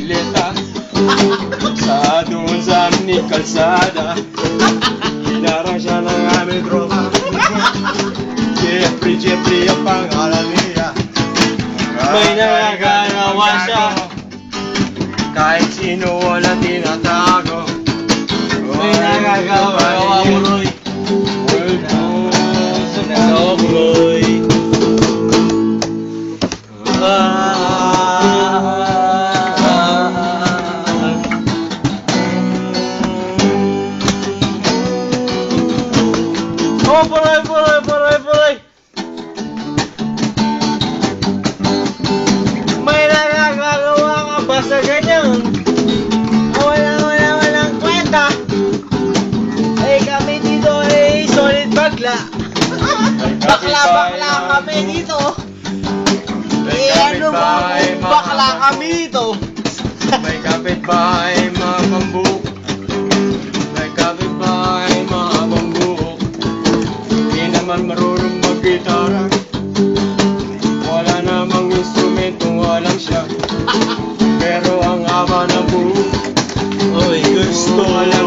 bisikleta sa doon sa aming kalsada. Hinarang siya ng aming tropa. Jeffrey ang pangalan niya. May nakakanawa siya, kahit sino wala tinatago. May nakakanawa buloy. Buloy. Oh, buloy. May nakakagawa ka ba sa ganyan? Walang kwenta. Eh kami dito ay solid bakla. Bakla kami dito. Eh ano ba kung bakla kami dito? May kapitbahay mga bambuk. May kapitbahay mga bambuk. Hindi naman marunong mag-gitara. Wala namang instrumento, walang siya. Pero ang haba ng buhok, oy, gusto wala